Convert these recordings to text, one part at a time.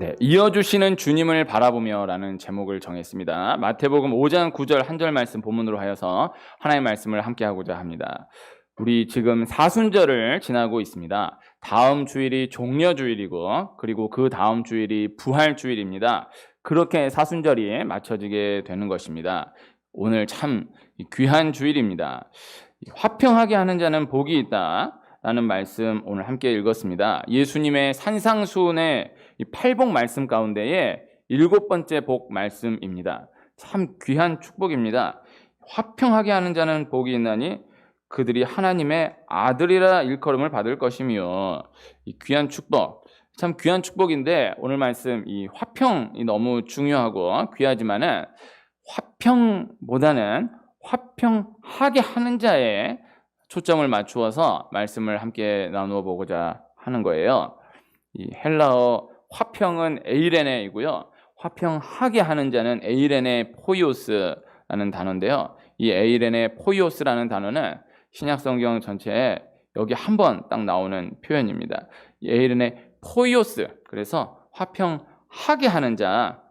네, 이어주시는 주님을 바라보며라는 제목을 정했습니다. 마태복음 5장 9절 한 절 말씀 본문으로 하여서 하나님의 말씀을 함께 하고자 합니다. 우리 지금 사순절을 지나고 있습니다. 다음 주일이 종려주일이고 그리고 그 다음 주일이 부활주일입니다. 그렇게 사순절이 맞춰지게 되는 것입니다. 오늘 참 귀한 주일입니다. 화평하게 하는 자는 복이 있다 라는 말씀 오늘 함께 읽었습니다. 예수님의 산상수훈의 이 팔복 말씀 가운데에 7번째 복 말씀입니다. 참 귀한 축복입니다. 화평하게 하는 자는 복이 있나니 그들이 하나님의 아들이라 일컬음을 받을 것이며, 이 귀한 축복, 참 귀한 축복인데 오늘 말씀 이 화평이 너무 중요하고 귀하지만은 화평보다는 화평하게 하는 자에 초점을 맞추어서 말씀을 함께 나누어 보고자 하는 거예요. 이 헬라어 화평은 에이레네이고요. 화평하게 하는 자는 에이레네 포이오스라는 단어인데요. 이 에이레네 포이오스라는 단어는 신약성경 전체에 여기 한 번 딱 나오는 표현입니다. 에이레네 포이오스, 그래서 화평하게 하는 자,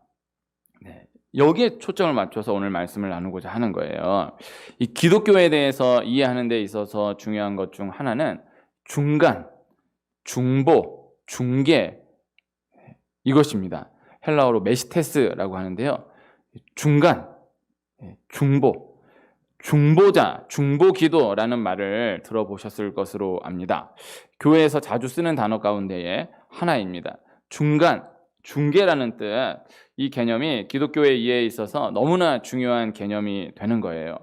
여기에 초점을 맞춰서 오늘 말씀을 나누고자 하는 거예요. 이 기독교에 대해서 이해하는 데 있어서 중요한 것 중 하나는 중간, 중보, 중계, 이것입니다. 헬라어로 메시테스라고 하는데요. 중간, 중보, 중보자, 중보기도라는 말을 들어보셨을 것으로 압니다. 교회에서 자주 쓰는 단어 가운데에 하나입니다. 중간, 중개라는 뜻, 이 개념이 기독교의 이해에 있어서 너무나 중요한 개념이 되는 거예요.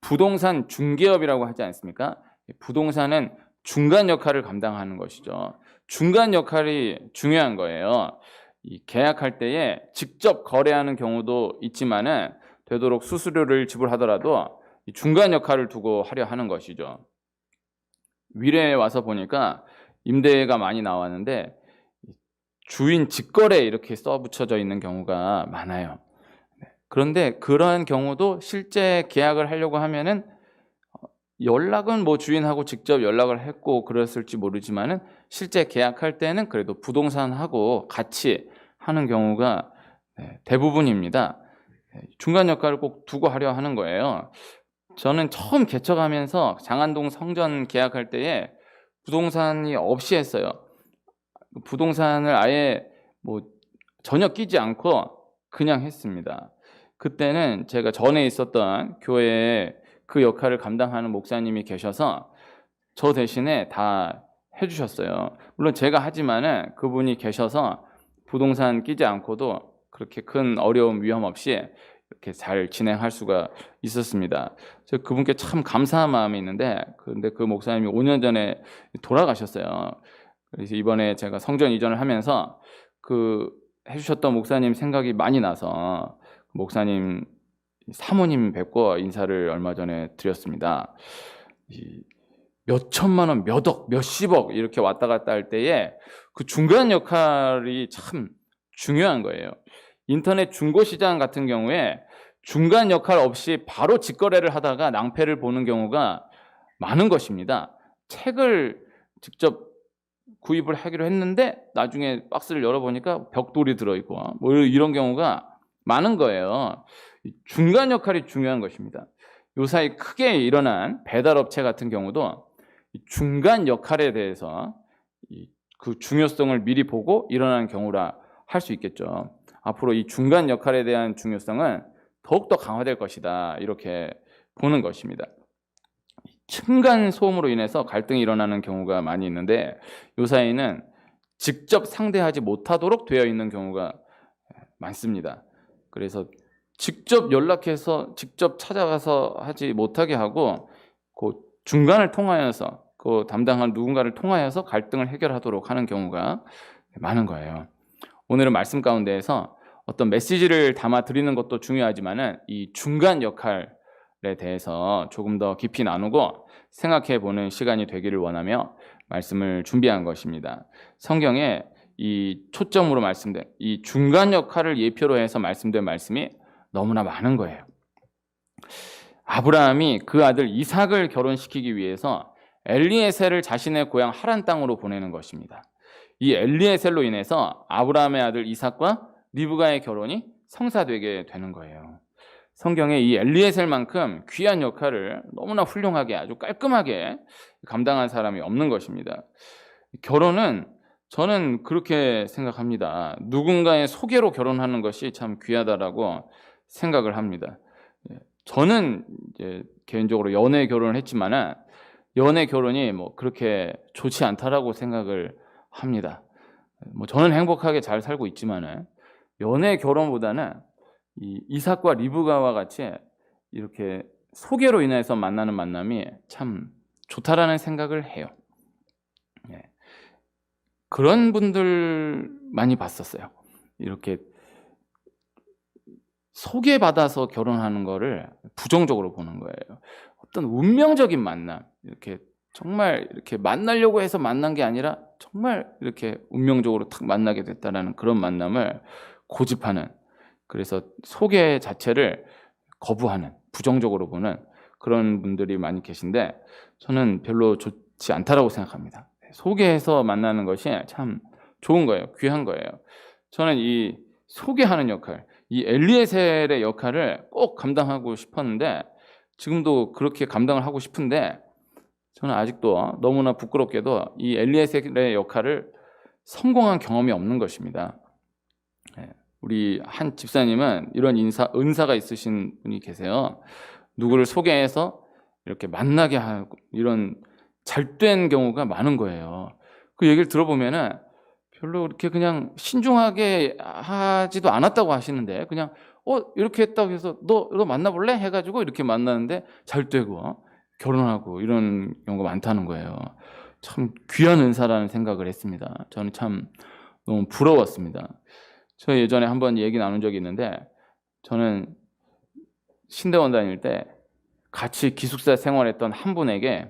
부동산 중개업이라고 하지 않습니까? 부동산은 중간 역할을 감당하는 것이죠. 중간 역할이 중요한 거예요. 이 계약할 때에 직접 거래하는 경우도 있지만은 되도록 수수료를 지불하더라도 이 중간 역할을 두고 하려 하는 것이죠. 위례에 와서 보니까 임대가 많이 나왔는데 주인 직거래 이렇게 써붙여져 있는 경우가 많아요. 그런데 그러한 경우도 실제 계약을 하려고 하면은 연락은 뭐 주인하고 직접 연락을 했고 그랬을지 모르지만은 실제 계약할 때는 그래도 부동산하고 같이 하는 경우가 대부분입니다. 중간 역할을 꼭 두고 하려 하는 거예요. 저는 처음 개척하면서 장안동 성전 계약할 때에 부동산이 없이 했어요. 부동산을 아예 뭐 전혀 끼지 않고 그냥 했습니다. 그때는 제가 전에 있었던 교회에 그 역할을 감당하는 목사님이 계셔서 저 대신에 다 해주셨어요. 물론 제가 하지만은 그분이 계셔서 부동산 끼지 않고도 그렇게 큰 어려움, 위험 없이 이렇게 잘 진행할 수가 있었습니다. 제가 그분께 참 감사한 마음이 있는데, 근데 그 목사님이 5년 전에 돌아가셨어요. 그래서 이번에 제가 성전 이전을 하면서 그 해주셨던 목사님 생각이 많이 나서 목사님 사모님 뵙고 인사를 얼마 전에 드렸습니다. 몇 천만 원, 몇 억, 몇십억 이렇게 왔다 갔다 할 때에 그 중간 역할이 참 중요한 거예요. 인터넷 중고시장 같은 경우에 중간 역할 없이 바로 직거래를 하다가 낭패를 보는 경우가 많은 것입니다. 책을 직접 구입을 하기로 했는데 나중에 박스를 열어보니까 벽돌이 들어있고 뭐 이런 경우가 많은 거예요. 중간 역할이 중요한 것입니다. 요사이 크게 일어난 배달업체 같은 경우도 중간 역할에 대해서 그 중요성을 미리 보고 일어나는 경우라 할 수 있겠죠. 앞으로 이 중간 역할에 대한 중요성은 더욱더 강화될 것이다, 이렇게 보는 것입니다. 층간 소음으로 인해서 갈등이 일어나는 경우가 많이 있는데 요사이는 직접 상대하지 못하도록 되어 있는 경우가 많습니다. 그래서 직접 연락해서 직접 찾아가서 하지 못하게 하고 그 중간을 통하여서 그 담당한 누군가를 통하여서 갈등을 해결하도록 하는 경우가 많은 거예요. 오늘은 말씀 가운데에서 어떤 메시지를 담아 드리는 것도 중요하지만은 이 중간 역할에 대해서 조금 더 깊이 나누고 생각해 보는 시간이 되기를 원하며 말씀을 준비한 것입니다. 성경에 이 초점으로 말씀된 이 중간 역할을 예표로 해서 말씀된 말씀이 너무나 많은 거예요. 아브라함이 그 아들 이삭을 결혼시키기 위해서 엘리에셀을 자신의 고향 하란 땅으로 보내는 것입니다. 이 엘리에셀로 인해서 아브라함의 아들 이삭과 리브가의 결혼이 성사되게 되는 거예요. 성경에 이 엘리에셀만큼 귀한 역할을 너무나 훌륭하게 아주 깔끔하게 감당한 사람이 없는 것입니다. 결혼은 저는 그렇게 생각합니다. 누군가의 소개로 결혼하는 것이 참 귀하다라고 생각을 합니다. 저는 이제 개인적으로 연애 결혼을 했지만은 연애 결혼이 뭐 그렇게 좋지 않다라고 생각을 합니다. 뭐 저는 행복하게 잘 살고 있지만은 연애 결혼보다는 이 이삭과 리브가와 같이 이렇게 소개로 인해서 만나는 만남이 참 좋다라는 생각을 해요. 예. 그런 분들 많이 봤었어요. 이렇게 소개받아서 결혼하는 거를 부정적으로 보는 거예요. 어떤 운명적인 만남, 이렇게 정말 이렇게 만나려고 해서 만난 게 아니라 정말 이렇게 운명적으로 탁 만나게 됐다라는 그런 만남을 고집하는, 그래서 소개 자체를 거부하는, 부정적으로 보는 그런 분들이 많이 계신데 저는 별로 좋지 않다라고 생각합니다. 소개해서 만나는 것이 참 좋은 거예요. 귀한 거예요. 저는 이 소개하는 역할, 이 엘리에셀의 역할을 꼭 감당하고 싶었는데 지금도 그렇게 감당을 하고 싶은데 저는 아직도 너무나 부끄럽게도 이 엘리에셀의 역할을 성공한 경험이 없는 것입니다. 우리 한 집사님은 이런 은사가 있으신 분이 계세요. 누구를 소개해서 이렇게 만나게 하고 이런 잘된 경우가 많은 거예요. 그 얘기를 들어보면은 별로 그렇게 그냥 신중하게 하지도 않았다고 하시는데 그냥 이렇게 했다고 해서 너 만나볼래? 해가지고 이렇게 만나는데 잘 되고 결혼하고 이런 경우가 많다는 거예요. 참 귀한 은사라는 생각을 했습니다. 저는 참 너무 부러웠습니다. 저 예전에 한번 얘기 나눈 적이 있는데 저는 신대원 다닐 때 같이 기숙사 생활했던 한 분에게,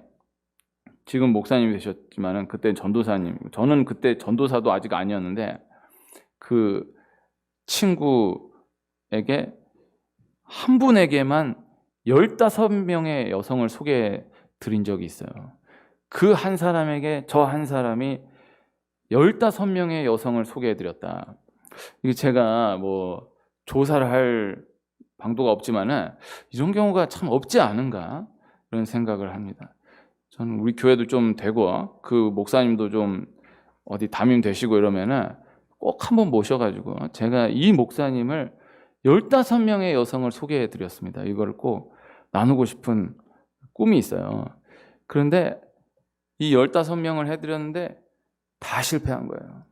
지금 목사님이 되셨지만은 그때 전도사님, 저는 그때 전도사도 아직 아니었는데 그 친구에게 한 분에게만 15명의 여성을 소개해 드린 적이 있어요. 그 한 사람에게 저 한 사람이 15명의 여성을 소개해 드렸다. 이게 제가 뭐 조사를 할 방도가 없지만은 이런 경우가 참 없지 않은가 그런 생각을 합니다. 저는 우리 교회도 좀 되고 그 목사님도 좀 어디 담임 되시고 이러면은 꼭 한번 모셔가지고 제가 이 목사님을 15명의 여성을 소개해 드렸습니다. 이걸 꼭 나누고 싶은 꿈이 있어요. 그런데 이 15명을 해드렸는데 다 실패한 거예요.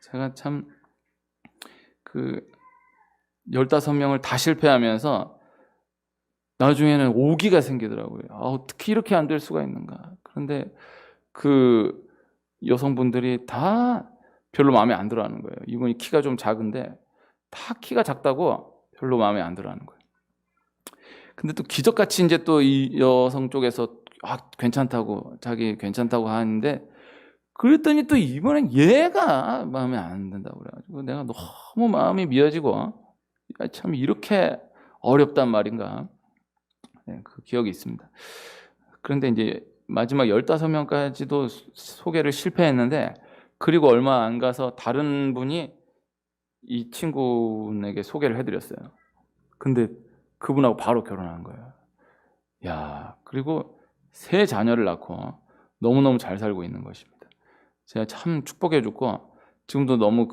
제가 참 그 15명을 다 실패하면서 나중에는 오기가 생기더라고요. 어떻게 이렇게 안 될 수가 있는가. 그런데 그 여성분들이 다 별로 마음에 안 들어 하는 거예요. 이분이 키가 좀 작은데 다 키가 작다고 별로 마음에 안 들어 하는 거예요. 근데 또 기적같이 이제 또 이 여성 쪽에서 괜찮다고, 자기 괜찮다고 하는데 그랬더니 또 이번엔 얘가 마음에 안 든다고 그래가지고 내가 너무 마음이 미어지고 참 이렇게 어렵단 말인가. 그 기억이 있습니다. 그런데 이제 마지막 15명까지도 소개를 실패했는데 그리고 얼마 안 가서 다른 분이 이 친구에게 소개를 해드렸어요. 근데 그분하고 바로 결혼한 거예요. 그리고 3 자녀를 낳고 너무너무 잘 살고 있는 것입니다. 제가 참 축복해 줬고 지금도 너무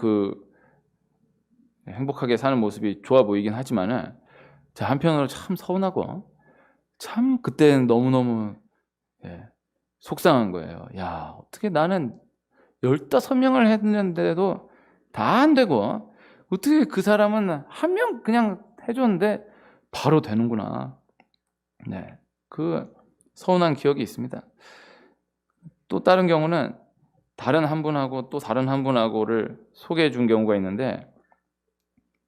행복하게 사는 모습이 좋아 보이긴 하지만은 한편으로 참 서운하고 참 그때는 너무너무 속상한 거예요. 어떻게 나는 15명을 했는데도 다 안 되고 어떻게 그 사람은 한 명 그냥 해줬는데 바로 되는구나. 그 서운한 기억이 있습니다. 또 다른 경우는 다른 한 분하고 또 다른 한 분하고를 소개해 준 경우가 있는데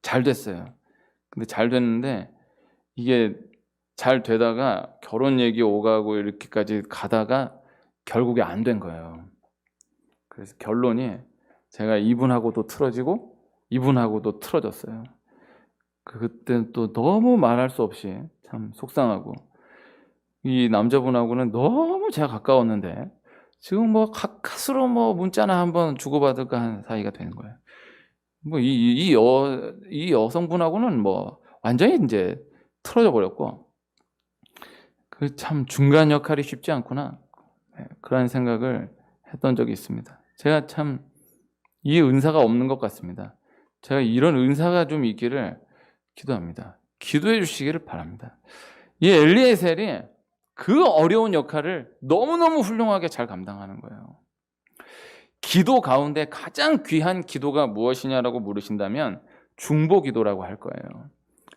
잘 됐어요. 근데 잘 됐는데 이게 잘 되다가 결혼 얘기 오가고 이렇게까지 가다가 결국에 안 된 거예요. 그래서 결론이 제가 이분하고도 틀어지고 이분하고도 틀어졌어요. 그때는 또 너무 말할 수 없이 참 속상하고 이 남자분하고는 너무 제가 가까웠는데 지금 뭐 가까스로 뭐 문자나 한번 주고받을까 하는 사이가 되는 거예요. 뭐 이 여성분하고는 뭐 완전히 이제 틀어져 버렸고, 그 참 중간 역할이 쉽지 않구나. 그런 생각을 했던 적이 있습니다. 제가 참 이 은사가 없는 것 같습니다. 제가 이런 은사가 좀 있기를 기도합니다. 기도해 주시기를 바랍니다. 이 엘리에셀이 그 어려운 역할을 너무너무 훌륭하게 잘 감당하는 거예요. 기도 가운데 가장 귀한 기도가 무엇이냐라고 물으신다면 중보기도라고 할 거예요.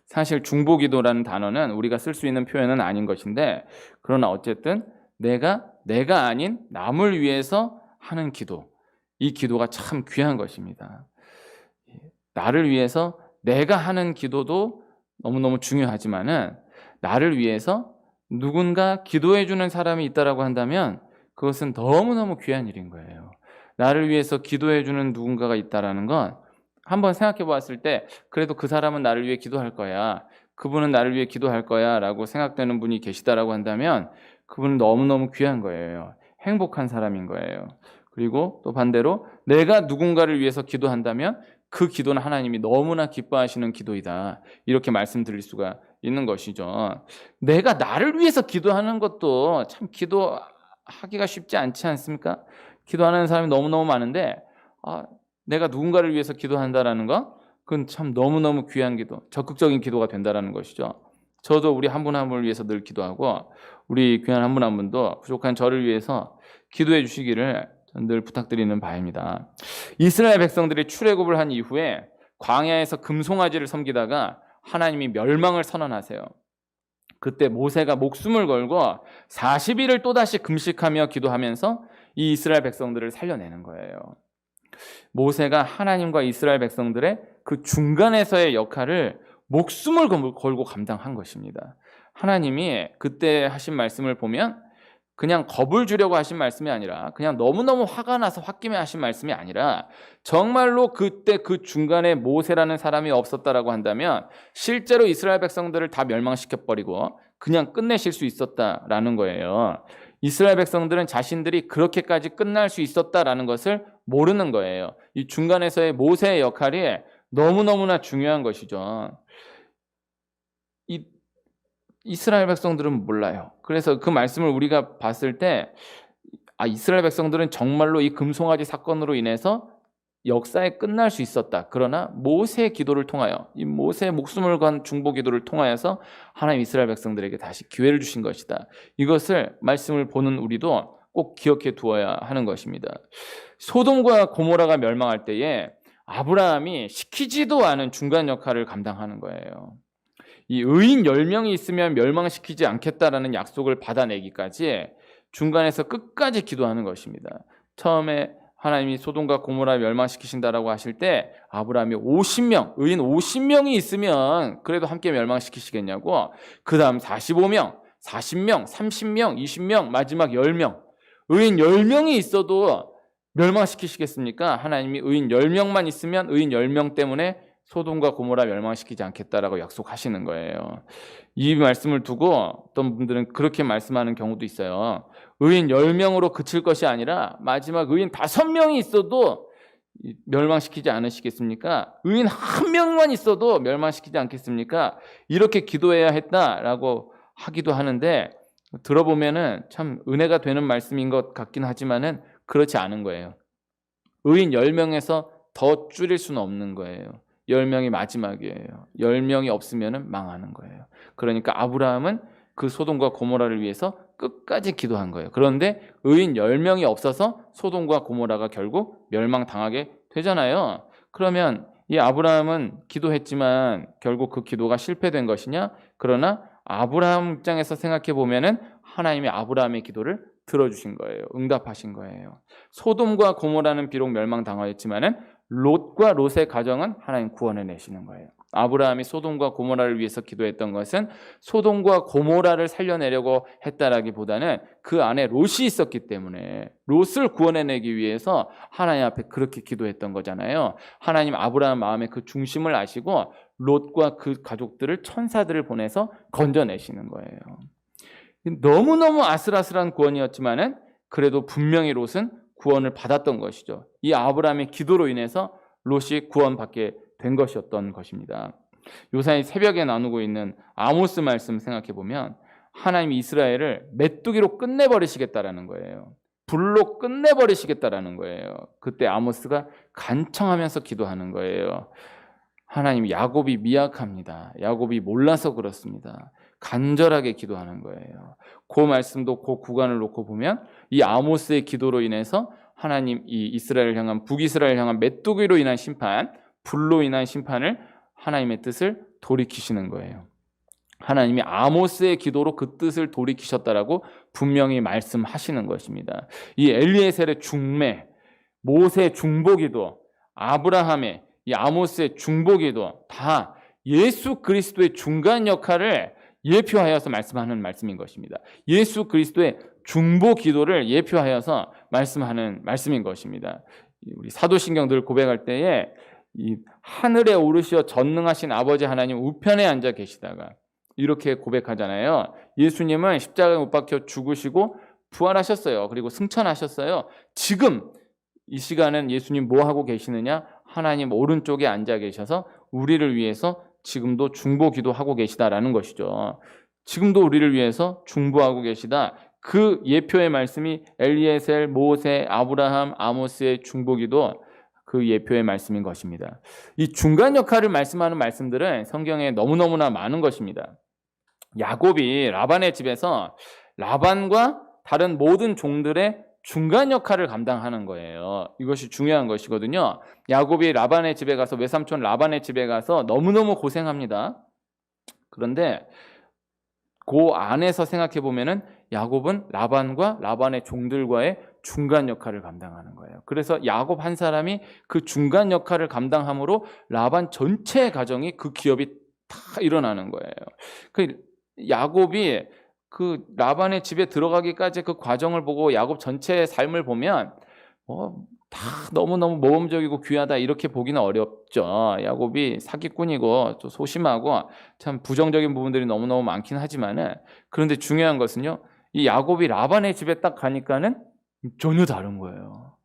사실 중보기도라는 단어는 우리가 쓸 수 있는 표현은 아닌 것인데, 그러나 어쨌든 내가 아닌 남을 위해서 하는 기도, 이 기도가 참 귀한 것입니다. 나를 위해서 내가 하는 기도도 너무너무 중요하지만은, 나를 위해서 누군가 기도해 주는 사람이 있다라고 한다면 그것은 너무너무 귀한 일인 거예요. 나를 위해서 기도해 주는 누군가가 있다라는 건, 한번 생각해 보았을 때 그래도 그 사람은 나를 위해 기도할 거야, 그분은 나를 위해 기도할 거야 라고 생각되는 분이 계시다라고 한다면 그분은 너무너무 귀한 거예요. 행복한 사람인 거예요. 그리고 또 반대로 내가 누군가를 위해서 기도한다면 그 기도는 하나님이 너무나 기뻐하시는 기도이다, 이렇게 말씀드릴 수가 있는 것이죠. 내가 나를 위해서 기도하는 것도 참 기도하기가 쉽지 않지 않습니까? 기도하는 사람이 너무너무 많은데, 내가 누군가를 위해서 기도한다라는 거, 그건 참 너무너무 귀한 기도, 적극적인 기도가 된다라는 것이죠. 저도 우리 한 분 한 분을 위해서 늘 기도하고, 우리 귀한 한 분 한 분도 부족한 저를 위해서 기도해 주시기를 늘 부탁드리는 바입니다. 이스라엘 백성들이 출애굽을 한 이후에 광야에서 금송아지를 섬기다가 하나님이 멸망을 선언하세요. 그때 모세가 목숨을 걸고 40일을 또다시 금식하며 기도하면서 이 이스라엘 백성들을 살려내는 거예요. 모세가 하나님과 이스라엘 백성들의 그 중간에서의 역할을 목숨을 걸고 감당한 것입니다. 하나님이 그때 하신 말씀을 보면 그냥 겁을 주려고 하신 말씀이 아니라, 그냥 너무너무 화가 나서 홧김에 하신 말씀이 아니라, 정말로 그때 그 중간에 모세라는 사람이 없었다라고 한다면 실제로 이스라엘 백성들을 다 멸망시켜버리고 그냥 끝내실 수 있었다라는 거예요. 이스라엘 백성들은 자신들이 그렇게까지 끝날 수 있었다라는 것을 모르는 거예요. 이 중간에서의 모세의 역할이 너무너무나 중요한 것이죠. 이스라엘 백성들은 몰라요. 그래서 그 말씀을 우리가 봤을 때, 이스라엘 백성들은 정말로 이 금송아지 사건으로 인해서 역사에 끝날 수 있었다. 그러나 모세의 기도를 통하여, 이 모세의 목숨을 건 중보 기도를 통하여서 하나님 이스라엘 백성들에게 다시 기회를 주신 것이다. 이것을 말씀을 보는 우리도 꼭 기억해 두어야 하는 것입니다. 소돔과 고모라가 멸망할 때에 아브라함이 시키지도 않은 중간 역할을 감당하는 거예요. 이 의인 10명이 있으면 멸망시키지 않겠다라는 약속을 받아내기까지 중간에서 끝까지 기도하는 것입니다. 처음에 하나님이 소돔과 고모라 멸망시키신다라고 하실 때 아브라함이 50명, 의인 50명이 있으면 그래도 함께 멸망시키시겠냐고, 그 다음 45명, 40명, 30명, 20명, 마지막 10명, 의인 10명이 있어도 멸망시키시겠습니까? 하나님이 의인 10명만 있으면 의인 10명 때문에 소돔과 고모라 멸망시키지 않겠다라고 약속하시는 거예요. 이 말씀을 두고 어떤 분들은 그렇게 말씀하는 경우도 있어요. 의인 10명으로 그칠 것이 아니라 마지막 의인 5명이 있어도 멸망시키지 않으시겠습니까? 의인 1명만 있어도 멸망시키지 않겠습니까? 이렇게 기도해야 했다라고 하기도 하는데, 들어보면은 참 은혜가 되는 말씀인 것 같긴 하지만은 그렇지 않은 거예요. 의인 10명에서 더 줄일 수는 없는 거예요. 10명이 마지막이에요. 10명이 없으면 망하는 거예요. 그러니까 아브라함은 그 소돔과 고모라를 위해서 끝까지 기도한 거예요. 그런데 의인 10명이 없어서 소돔과 고모라가 결국 멸망당하게 되잖아요. 그러면 이 아브라함은 기도했지만 결국 그 기도가 실패된 것이냐? 그러나 아브라함 입장에서 생각해 보면은 하나님이 아브라함의 기도를 들어주신 거예요. 응답하신 거예요. 소돔과 고모라는 비록 멸망당하였지만은 롯과 롯의 가정은 하나님 구원해 내시는 거예요. 아브라함이 소돔과 고모라를 위해서 기도했던 것은 소돔과 고모라를 살려내려고 했다라기보다는 그 안에 롯이 있었기 때문에 롯을 구원해내기 위해서 하나님 앞에 그렇게 기도했던 거잖아요. 하나님 아브라함 마음의 그 중심을 아시고 롯과 그 가족들을, 천사들을 보내서 건져내시는 거예요. 너무너무 아슬아슬한 구원이었지만은 그래도 분명히 롯은 구원을 받았던 것이죠. 이 아브라함의 기도로 인해서 롯이 구원받게 된 것이었던 것입니다. 요사이 새벽에 나누고 있는 아모스 말씀 생각해 보면 하나님이 이스라엘을 메뚜기로 끝내버리시겠다라는 거예요. 불로 끝내버리시겠다라는 거예요. 그때 아모스가 간청하면서 기도하는 거예요. 하나님, 야곱이 미약합니다. 야곱이 몰라서 그렇습니다. 간절하게 기도하는 거예요. 그 말씀도 그 구간을 놓고 보면 이 아모스의 기도로 인해서 하나님 이 이스라엘을 향한 북이스라엘 향한 메뚜기로 인한 심판, 불로 인한 심판을 하나님의 뜻을 돌이키시는 거예요. 하나님이 아모스의 기도로 그 뜻을 돌이키셨다라고 분명히 말씀하시는 것입니다. 이 엘리에셀의 중매, 모세의 중보기도, 아브라함의 이 아모스의 중보기도 다 예수 그리스도의 중간 역할을 예표하여서 말씀하는 말씀인 것입니다. 예수 그리스도의 중보기도를 예표하여서 말씀하는 말씀인 것입니다. 우리 사도신경 늘 고백할 때에 이 하늘에 오르시어 전능하신 아버지 하나님 우편에 앉아 계시다가 이렇게 고백하잖아요. 예수님은 십자가에 못 박혀 죽으시고 부활하셨어요. 그리고 승천하셨어요. 지금 이 시간은 예수님 뭐 하고 계시느냐? 하나님 오른쪽에 앉아 계셔서 우리를 위해서 지금도 중보기도 하고 계시다라는 것이죠. 지금도 우리를 위해서 중보하고 계시다. 그 예표의 말씀이 엘리에셀, 모세, 아브라함, 아모스의 중보기도 그 예표의 말씀인 것입니다. 이 중간 역할을 말씀하는 말씀들은 성경에 너무너무나 많은 것입니다. 야곱이 라반의 집에서 라반과 다른 모든 종들의 중간 역할을 감당하는 거예요. 이것이 중요한 것이거든요. 야곱이 라반의 집에 가서 외삼촌 라반의 집에 가서 너무너무 고생합니다. 그런데 그 안에서 생각해 보면은 야곱은 라반과 라반의 종들과의 중간 역할을 감당하는 거예요. 그래서 야곱 한 사람이 그 중간 역할을 감당함으로 라반 전체의 가정이 그 기업이 다 일어나는 거예요. 그 야곱이 그 라반의 집에 들어가기까지 그 과정을 보고 야곱 전체의 삶을 보면 다 너무너무 모험적이고 귀하다 이렇게 보기는 어렵죠. 야곱이 사기꾼이고 또 소심하고 참 부정적인 부분들이 너무너무 많긴 하지만은 그런데 중요한 것은요. 이 야곱이 라반의 집에 딱 가니까는 전혀 다른 거예요.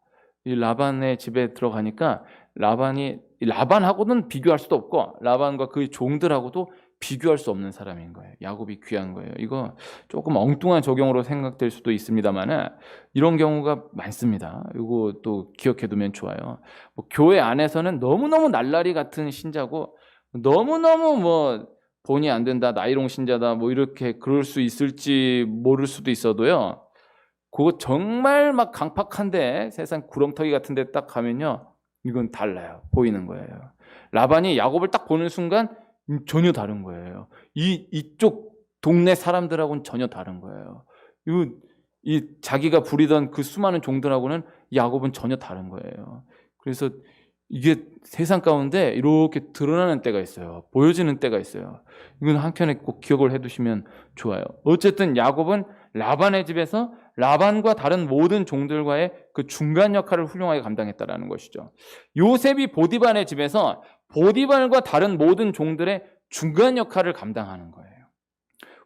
이 라반의 집에 들어가니까 라반하고는 비교할 수도 없고 라반과 그 종들하고도 비교할 수 없는 사람인 거예요. 야곱이 귀한 거예요. 이거 조금 엉뚱한 적용으로 생각될 수도 있습니다만 이런 경우가 많습니다. 이거 또 기억해 두면 좋아요. 교회 안에서는 너무너무 날라리 같은 신자고 너무너무 본이 안 된다, 나이롱 신자다 이렇게 그럴 수 있을지 모를 수도 있어도요. 그거 정말 막 강팍한데 세상 구렁텅이 같은 데 딱 가면요. 이건 달라요. 보이는 거예요. 라반이 야곱을 딱 보는 순간 전혀 다른 거예요. 이쪽 동네 사람들하고는 전혀 다른 거예요. 이 자기가 부리던 그 수많은 종들하고는 야곱은 전혀 다른 거예요. 그래서 이게 세상 가운데 이렇게 드러나는 때가 있어요. 보여지는 때가 있어요. 이건 한켠에 꼭 기억을 해두시면 좋아요. 어쨌든 야곱은 라반의 집에서 라반과 다른 모든 종들과의 그 중간 역할을 훌륭하게 감당했다라는 것이죠. 요셉이 보디발의 집에서 보디발과 다른 모든 종들의 중간 역할을 감당하는 거예요.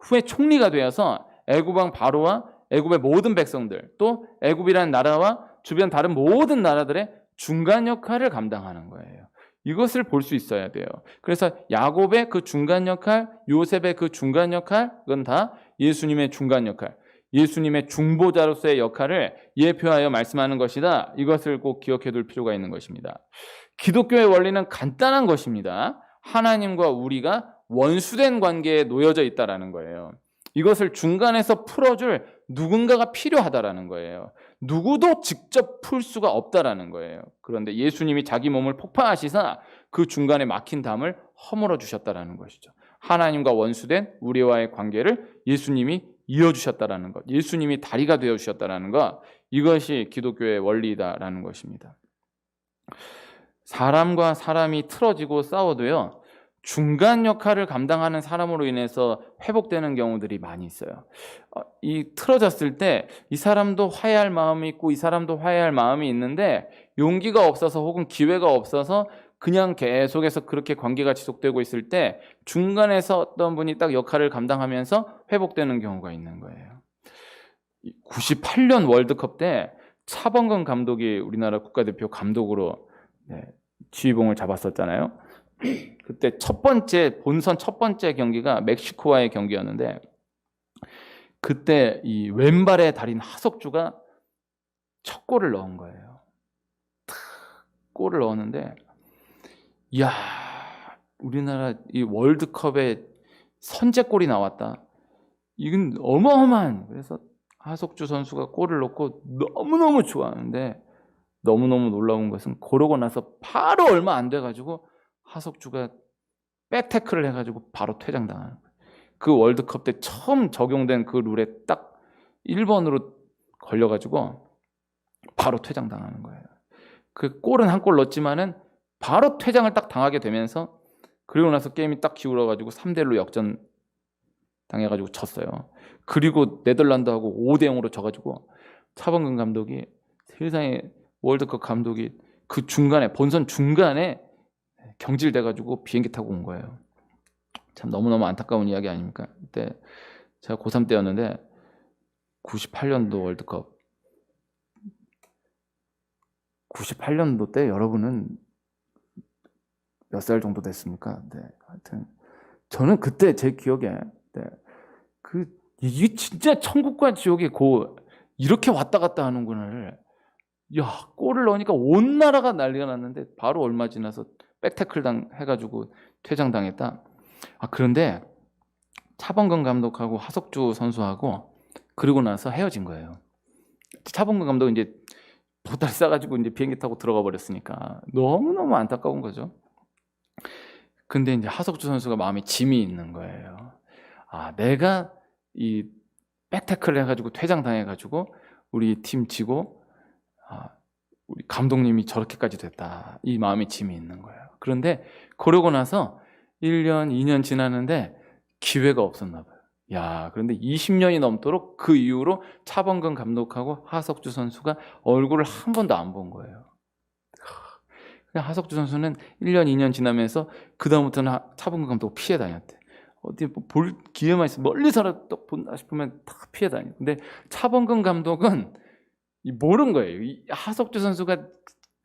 후에 총리가 되어서 애굽 왕 바로와 애굽의 모든 백성들 또 애굽이라는 나라와 주변 다른 모든 나라들의 중간 역할을 감당하는 거예요. 이것을 볼 수 있어야 돼요. 그래서 야곱의 그 중간 역할, 요셉의 그 중간 역할, 그건 다 예수님의 중간 역할, 예수님의 중보자로서의 역할을 예표하여 말씀하는 것이다. 이것을 꼭 기억해 둘 필요가 있는 것입니다. 기독교의 원리는 간단한 것입니다. 하나님과 우리가 원수된 관계에 놓여져 있다라는 거예요. 이것을 중간에서 풀어줄 누군가가 필요하다라는 거예요. 누구도 직접 풀 수가 없다라는 거예요. 그런데 예수님이 자기 몸을 폭파하시사 그 중간에 막힌 담을 허물어 주셨다라는 것이죠. 하나님과 원수된 우리와의 관계를 예수님이 이어주셨다라는 것, 예수님이 다리가 되어 주셨다라는 것, 이것이 기독교의 원리다라는 것입니다. 사람과 사람이 틀어지고 싸워도요, 중간 역할을 감당하는 사람으로 인해서 회복되는 경우들이 많이 있어요. 이 틀어졌을 때 이 사람도 화해할 마음이 있고 이 사람도 화해할 마음이 있는데 용기가 없어서 혹은 기회가 없어서 그냥 계속해서 그렇게 관계가 지속되고 있을 때 중간에서 어떤 분이 딱 역할을 감당하면서 회복되는 경우가 있는 거예요. 98년 월드컵 때 차범근 감독이 우리나라 국가대표 감독으로 지휘봉을 잡았었잖아요. 그때 본선 첫 번째 경기가 멕시코와의 경기였는데 그때 이 왼발의 달인 하석주가 첫 골을 넣은 거예요. 골을 넣었는데 이야, 우리나라 이 월드컵에 선제골이 나왔다. 이건 어마어마한. 그래서 하석주 선수가 골을 넣고 너무너무 좋아하는데 너무너무 놀라운 것은 그러고 나서 바로 얼마 안 돼가지고 하석주가 백태클을 해가지고 바로 퇴장당하는 거예요. 그 월드컵 때 처음 적용된 그 룰에 딱 1번으로 걸려가지고 바로 퇴장당하는 거예요. 그 골은 한 골 넣었지만은 바로 퇴장을 딱 당하게 되면서 그리고 나서 게임이 딱 기울어가지고 3대1로 역전 당해가지고 졌어요. 그리고 네덜란드하고 5대0으로 져가지고 차범근 감독이 세상에 월드컵 감독이 그 중간에 본선 중간에 경질돼가지고 비행기 타고 온 거예요. 참 너무너무 안타까운 이야기 아닙니까? 그때 제가 고3 때였는데 98년도 월드컵 98년도 때 여러분은 몇 살 정도 됐습니까? 네, 하여튼 저는 그때 제 기억에 이게 진짜 천국과 지옥이 이렇게 왔다 갔다 하는구나. 야, 골을 넣으니까 온 나라가 난리가 났는데 바로 얼마 지나서 백태클 해가지고 퇴장당했다. 그런데 차범근 감독하고 하석주 선수하고 그리고 나서 헤어진 거예요. 차범근 감독 이제 보따리 싸가지고 이제 비행기 타고 들어가 버렸으니까 너무너무 안타까운 거죠. 근데 이제 하석주 선수가 마음에 짐이 있는 거예요. 내가 이 백태클을 해가지고 퇴장당해가지고 우리 팀 지고 우리 감독님이 저렇게까지 됐다. 이 마음에 짐이 있는 거예요. 그런데 그러고 나서 1년, 2년 지났는데 기회가 없었나 봐요. 그런데 20년이 넘도록 그 이후로 차범근 감독하고 하석주 선수가 얼굴을 한 번도 안 본 거예요. 하석주 선수는 1년, 2년 지나면서 그 다음부터는 차범근 감독 피해 다녔대. 어디 볼 기회만 있으면 멀리서라도 본다 싶으면 다 피해 다녀. 근데 차범근 감독은 모른 거예요. 하석주 선수가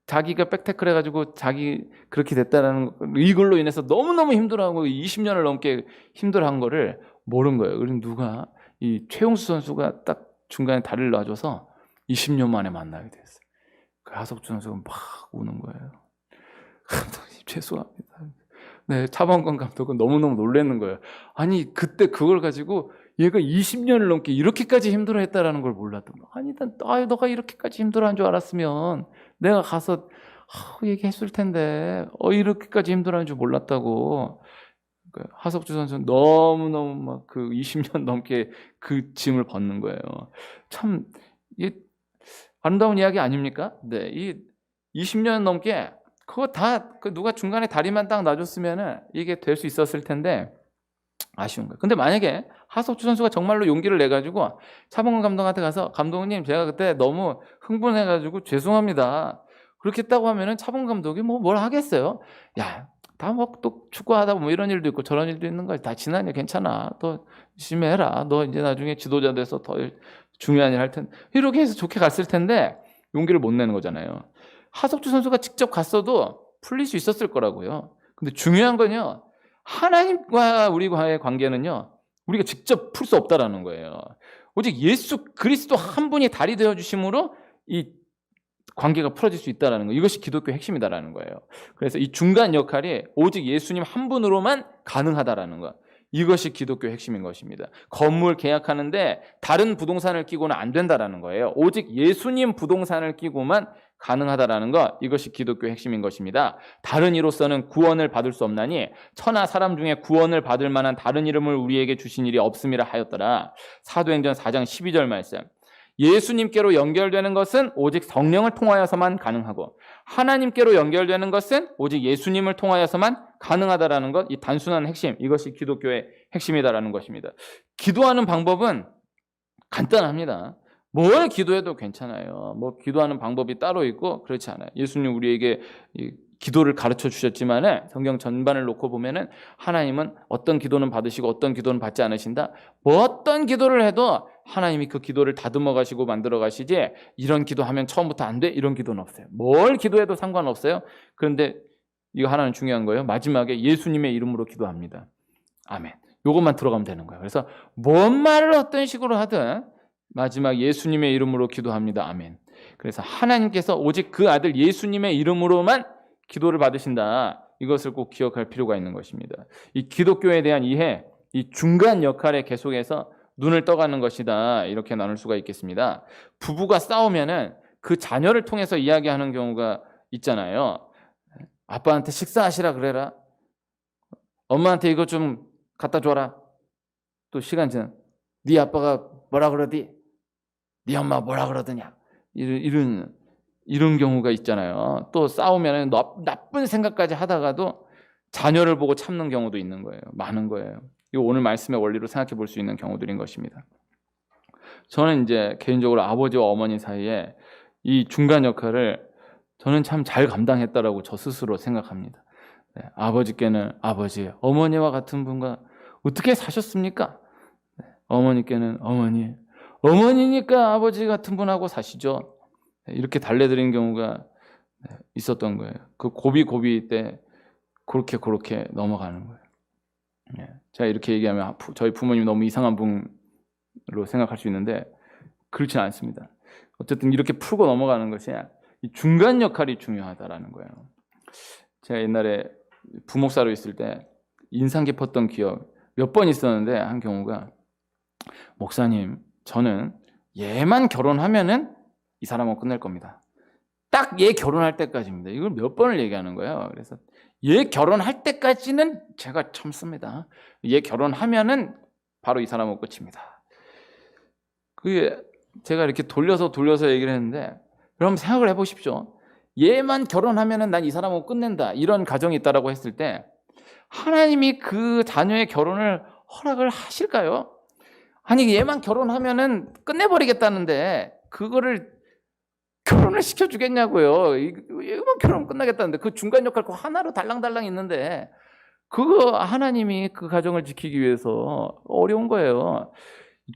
자기가 백태클 해가지고 자기 그렇게 됐다라는 이걸로 인해서 너무너무 힘들어하고 20년을 넘게 힘들어한 거를 모른 거예요. 그럼 누가 이 최용수 선수가 딱 중간에 다리를 놔줘서 20년 만에 만나게 됐어요. 그 하석주 선수가 막 우는 거예요. 감독님 죄송합니다. 네, 차범근 감독은 너무너무 놀라는 거예요. 아니 그때 그걸 가지고 얘가 20년을 넘게 이렇게까지 힘들어했다라는 걸 몰랐던 거예요. 너가 이렇게까지 힘들어한 줄 알았으면 내가 가서 얘기했을 텐데 이렇게까지 힘들어하는 줄 몰랐다고. 하석주 선수는 너무너무 막 그 20년 넘게 그 짐을 벗는 거예요. 참 이 아름다운 이야기 아닙니까? 네, 이 20년 넘게 그거 다 누가 중간에 다리만 딱 놔줬으면은 이게 될 수 있었을 텐데 아쉬운 거예요. 근데 만약에 하석주 선수가 정말로 용기를 내가지고 차범근 감독한테 가서 감독님 제가 그때 너무 흥분해가지고 죄송합니다. 그렇게 했다고 하면은 차범근 감독이 뭘 하겠어요? 야, 다 또 축구하다 뭐 이런 일도 있고 저런 일도 있는 거야. 다 지나냐 괜찮아. 더 열심히 해라. 너 이제 나중에 지도자 돼서 더 중요한 일 할 텐데 이렇게 해서 좋게 갔을 텐데 용기를 못 내는 거잖아요. 하석주 선수가 직접 갔어도 풀릴 수 있었을 거라고요. 근데 중요한 건요. 하나님과 우리와의 관계는요. 우리가 직접 풀 수 없다라는 거예요. 오직 예수 그리스도 한 분이 달이 되어 주심으로 이 관계가 풀어질 수 있다라는 거. 이것이 기독교 핵심이다라는 거예요. 그래서 이 중간 역할이 오직 예수님 한 분으로만 가능하다라는 것. 이것이 기독교 핵심인 것입니다. 건물 계약하는데 다른 부동산을 끼고는 안 된다라는 거예요. 오직 예수님 부동산을 끼고만 가능하다라는 것. 이것이 기독교 핵심인 것입니다. 다른 이로서는 구원을 받을 수 없나니 천하 사람 중에 구원을 받을 만한 다른 이름을 우리에게 주신 일이 없음이라 하였더라. 사도행전 4장 12절 말씀. 예수님께로 연결되는 것은 오직 성령을 통하여서만 가능하고 하나님께로 연결되는 것은 오직 예수님을 통하여서만 가능하다라는 것, 이 단순한 핵심, 이것이 기독교의 핵심이다라는 것입니다. 기도하는 방법은 간단합니다. 뭘 기도해도 괜찮아요. 기도하는 방법이 따로 있고 그렇지 않아요. 예수님 우리에게 기도를 가르쳐 주셨지만 성경 전반을 놓고 보면은 하나님은 어떤 기도는 받으시고 어떤 기도는 받지 않으신다. 어떤 기도를 해도 하나님이 그 기도를 다듬어 가시고 만들어 가시지 이런 기도하면 처음부터 안 돼? 이런 기도는 없어요. 뭘 기도해도 상관없어요. 그런데 이거 하나는 중요한 거예요. 마지막에 예수님의 이름으로 기도합니다. 아멘. 요것만 들어가면 되는 거예요. 그래서 뭔 말을 어떤 식으로 하든 마지막 예수님의 이름으로 기도합니다. 아멘. 그래서 하나님께서 오직 그 아들 예수님의 이름으로만 기도를 받으신다. 이것을 꼭 기억할 필요가 있는 것입니다. 이 기독교에 대한 이해, 이 중간 역할에 계속해서 눈을 떠가는 것이다. 이렇게 나눌 수가 있겠습니다. 부부가 싸우면은 그 자녀를 통해서 이야기하는 경우가 있잖아요. 아빠한테 식사하시라 그래라. 엄마한테 이거 좀 갖다 줘라. 또 시간 지나 네 아빠가 뭐라 그러디? 네 엄마 뭐라 그러더냐? 이런 경우가 있잖아요. 또 싸우면 나쁜 생각까지 하다가도 자녀를 보고 참는 경우도 있는 거예요. 많은 거예요. 이거 오늘 말씀의 원리로 생각해 볼 수 있는 경우들인 것입니다. 저는 이제 개인적으로 아버지와 어머니 사이에 이 중간 역할을 저는 참 잘 감당했다라고 저 스스로 생각합니다. 네, 아버지께는 아버지, 어머니와 같은 분과 어떻게 사셨습니까? 네, 어머니께는 어머니, 어머니니까 아버지 같은 분하고 사시죠. 네, 이렇게 달래드리는 경우가 있었던 거예요. 그 고비 때 그렇게 넘어가는 거예요. 네, 제가 이렇게 얘기하면 저희 부모님이 너무 이상한 분으로 생각할 수 있는데 그렇지 않습니다. 어쨌든 이렇게 풀고 넘어가는 것이 이 중간 역할이 중요하다라는 거예요. 제가 옛날에 부목사로 있을 때 인상 깊었던 기억 몇 번 있었는데 한 경우가 목사님 저는 얘만 결혼하면은 이 사람하고 끝낼 겁니다. 딱 얘 결혼할 때까지입니다. 이걸 몇 번을 얘기하는 거예요. 그래서 얘 결혼할 때까지는 제가 참습니다. 얘 결혼하면은 바로 이 사람하고 끝입니다. 그게 제가 이렇게 돌려서 얘기를 했는데 그럼 생각을 해보십시오. 얘만 결혼하면은 난 이 사람하고 끝낸다. 이런 가정이 있다라고 했을 때 하나님이 그 자녀의 결혼을 허락을 하실까요? 아니 얘만 결혼하면은 끝내버리겠다는데 그거를 결혼을 시켜주겠냐고요. 얘만 결혼하면 끝나겠다는데 그 중간 역할 그 하나로 달랑달랑 있는데 그거 하나님이 그 가정을 지키기 위해서 어려운 거예요.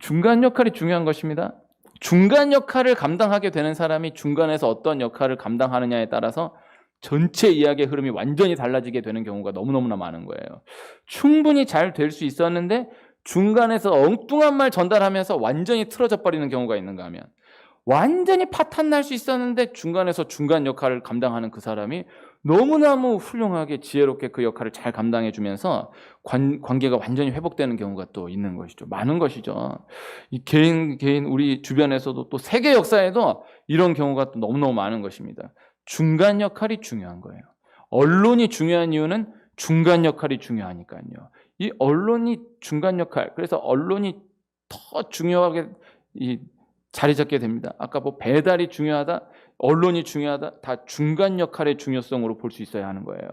중간 역할이 중요한 것입니다. 중간 역할을 감당하게 되는 사람이 중간에서 어떤 역할을 감당하느냐에 따라서 전체 이야기의 흐름이 완전히 달라지게 되는 경우가 너무너무나 많은 거예요. 충분히 잘 될 수 있었는데 중간에서 엉뚱한 말 전달하면서 완전히 틀어져 버리는 경우가 있는가 하면 완전히 파탄 날 수 있었는데 중간에서 중간 역할을 감당하는 그 사람이 너무너무 훌륭하게 지혜롭게 그 역할을 잘 감당해 주면서 관계가 완전히 회복되는 경우가 또 있는 것이죠. 많은 것이죠. 이 개인 우리 주변에서도 또 세계 역사에도 이런 경우가 또 너무너무 많은 것입니다. 중간 역할이 중요한 거예요. 언론이 중요한 이유는 중간 역할이 중요하니까요. 이 언론이 중간 역할, 그래서 언론이 더 중요하게 자리 잡게 됩니다. 아까 뭐 배달이 중요하다, 언론이 중요하다, 다 중간 역할의 중요성으로 볼 수 있어야 하는 거예요.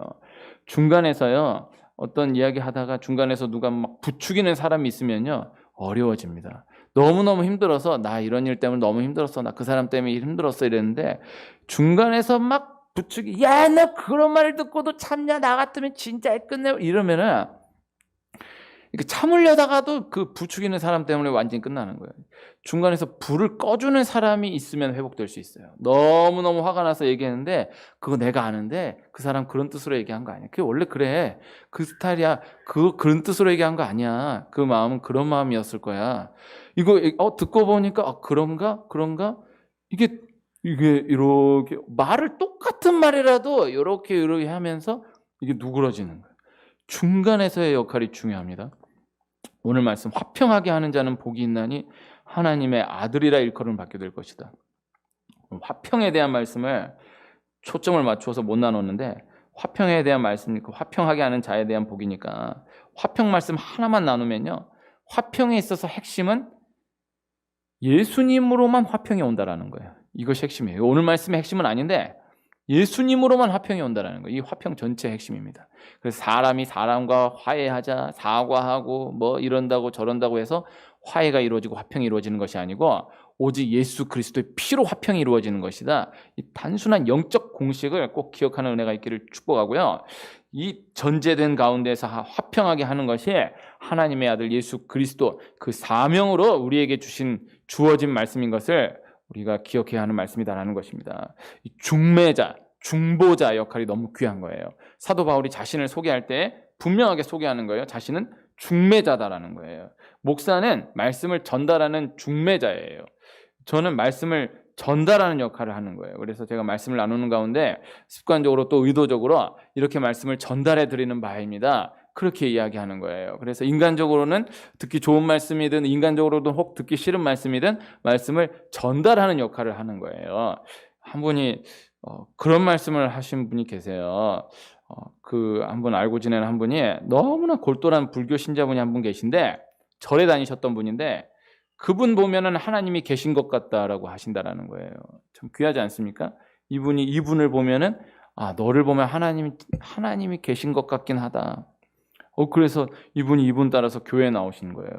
중간에서요, 어떤 이야기 하다가 중간에서 누가 막 부추기는 사람이 있으면요, 어려워집니다. 너무너무 힘들어서 나 이런 일 때문에 너무 힘들었어, 나 그 사람 때문에 힘들었어 이랬는데 중간에서 막 부추기, 야, 너 그런 말을 듣고도 참냐, 나 같으면 진짜 끝내 이러면은 참으려다가도 그 부추기는 사람 때문에 완전히 끝나는 거예요. 중간에서 불을 꺼주는 사람이 있으면 회복될 수 있어요. 너무너무 화가 나서 얘기했는데 그거 내가 아는데 그 사람 그런 뜻으로 얘기한 거 아니야. 그게 원래 그래. 그 스타일이야. 그런 뜻으로 얘기한 거 아니야. 그 마음은 그런 마음이었을 거야. 이거 듣고 보니까 그런가? 이게 이렇게 말을 똑같은 말이라도 이렇게 하면서 이게 누그러지는 거예요. 중간에서의 역할이 중요합니다. 오늘 말씀 화평하게 하는 자는 복이 있나니 하나님의 아들이라 일컬음을 받게 될 것이다. 화평에 대한 말씀을 초점을 맞추어서 못 나눴는데 화평에 대한 말씀이니까 화평하게 하는 자에 대한 복이니까 화평 말씀 하나만 나누면요. 화평에 있어서 핵심은 예수님으로만 화평이 온다라는 거예요. 이것이 핵심이에요. 오늘 말씀의 핵심은 아닌데 예수님으로만 화평이 온다는 거예요. 이 화평 전체의 핵심입니다. 그래서 사람이 사람과 화해하자, 사과하고 뭐 이런다고 저런다고 해서 화해가 이루어지고 화평이 이루어지는 것이 아니고 오직 예수 그리스도의 피로 화평이 이루어지는 것이다. 이 단순한 영적 공식을 꼭 기억하는 은혜가 있기를 축복하고요. 이 전제된 가운데서 화평하게 하는 것이 하나님의 아들 예수 그리스도 그 사명으로 우리에게 주어진 말씀인 것을 우리가 기억해야 하는 말씀이다라는 것입니다. 이 중매자, 중보자 역할이 너무 귀한 거예요. 사도 바울이 자신을 소개할 때 분명하게 소개하는 거예요. 자신은 중매자다라는 거예요. 목사는 말씀을 전달하는 중매자예요. 저는 말씀을 전달하는 역할을 하는 거예요. 그래서 제가 말씀을 나누는 가운데 습관적으로 또 의도적으로 이렇게 말씀을 전달해 드리는 바입니다. 그렇게 이야기하는 거예요. 그래서 인간적으로는 듣기 좋은 말씀이든 인간적으로도 혹 듣기 싫은 말씀이든 말씀을 전달하는 역할을 하는 거예요. 한 분이 그런 말씀을 하신 분이 계세요. 한 분 알고 지내는 한 분이 너무나 골똘한 불교 신자분이 한 분 계신데 절에 다니셨던 분인데 그분 보면은 하나님이 계신 것 같다라고 하신다라는 거예요. 참 귀하지 않습니까? 이분을 보면은 너를 보면 하나님이 계신 것 같긴 하다. 그래서 이분 따라서 교회에 나오신 거예요.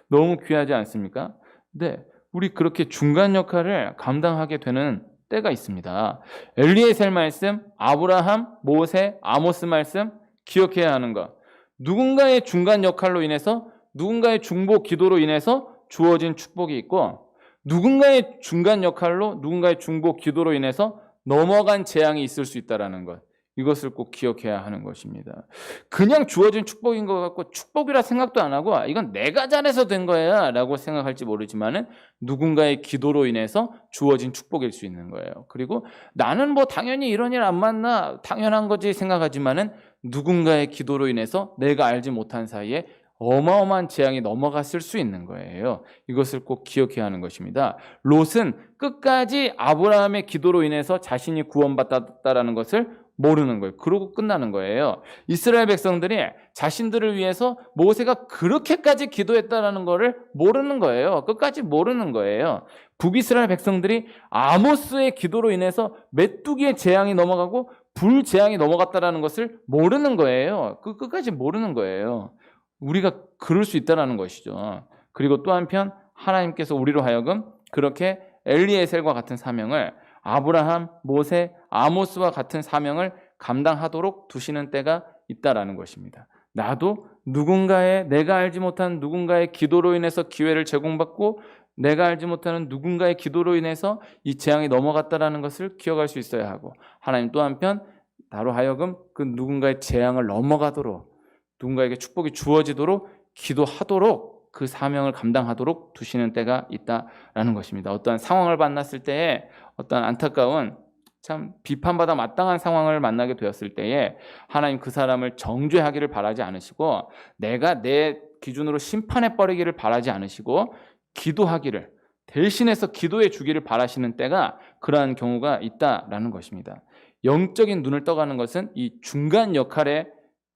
너무 귀하지 않습니까? 근데 우리 그렇게 중간 역할을 감당하게 되는 때가 있습니다. 엘리에셀 말씀, 아브라함, 모세, 아모스 말씀 기억해야 하는 것. 누군가의 중간 역할로 인해서 누군가의 중보 기도로 인해서 주어진 축복이 있고 누군가의 중간 역할로 누군가의 중보 기도로 인해서 넘어간 재앙이 있을 수 있다는 것. 이것을 꼭 기억해야 하는 것입니다. 그냥 주어진 축복인 것 같고 축복이라 생각도 안 하고 이건 내가 잘해서 된 거야 라고 생각할지 모르지만은 누군가의 기도로 인해서 주어진 축복일 수 있는 거예요. 그리고 나는 뭐 당연히 이런 일 안 만나 당연한 거지 생각하지만은 누군가의 기도로 인해서 내가 알지 못한 사이에 어마어마한 재앙이 넘어갔을 수 있는 거예요. 이것을 꼭 기억해야 하는 것입니다. 롯은 끝까지 아브라함의 기도로 인해서 자신이 구원받았다라는 것을 모르는 거예요. 그러고 끝나는 거예요. 이스라엘 백성들이 자신들을 위해서 모세가 그렇게까지 기도했다라는 것을 모르는 거예요. 끝까지 모르는 거예요. 북이스라엘 백성들이 아모스의 기도로 인해서 메뚜기의 재앙이 넘어가고 불재앙이 넘어갔다라는 것을 모르는 거예요. 끝까지 모르는 거예요. 우리가 그럴 수 있다는 것이죠. 그리고 또 한편 하나님께서 우리로 하여금 그렇게 엘리에셀과 같은 사명을 아브라함, 모세, 아모스와 같은 사명을 감당하도록 두시는 때가 있다라는 것입니다. 나도 내가 알지 못한 누군가의 기도로 인해서 기회를 제공받고 내가 알지 못하는 누군가의 기도로 인해서 이 재앙이 넘어갔다라는 것을 기억할 수 있어야 하고 하나님 또 한편 나로 하여금 그 누군가의 재앙을 넘어가도록 누군가에게 축복이 주어지도록 기도하도록 그 사명을 감당하도록 두시는 때가 있다라는 것입니다. 어떠한 상황을 만났을 때에 어떤 안타까운 참 비판받아 마땅한 상황을 만나게 되었을 때에 하나님 그 사람을 정죄하기를 바라지 않으시고 내가 내 기준으로 심판해 버리기를 바라지 않으시고 기도하기를 대신해서 기도해 주기를 바라시는 때가 그러한 경우가 있다라는 것입니다. 영적인 눈을 떠가는 것은 이 중간 역할에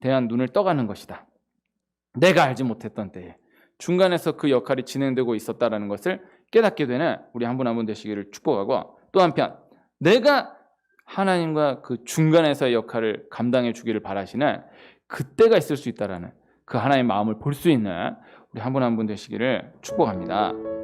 대한 눈을 떠가는 것이다. 내가 알지 못했던 때에 중간에서 그 역할이 진행되고 있었다는 것을 깨닫게 되는 우리 한 분 한 분 되시기를 축복하고 또 한편 내가 하나님과 그 중간에서의 역할을 감당해 주기를 바라시는 그때가 있을 수 있다라는 그 하나님의 마음을 볼 수 있는 우리 한 분 한 분 되시기를 축복합니다.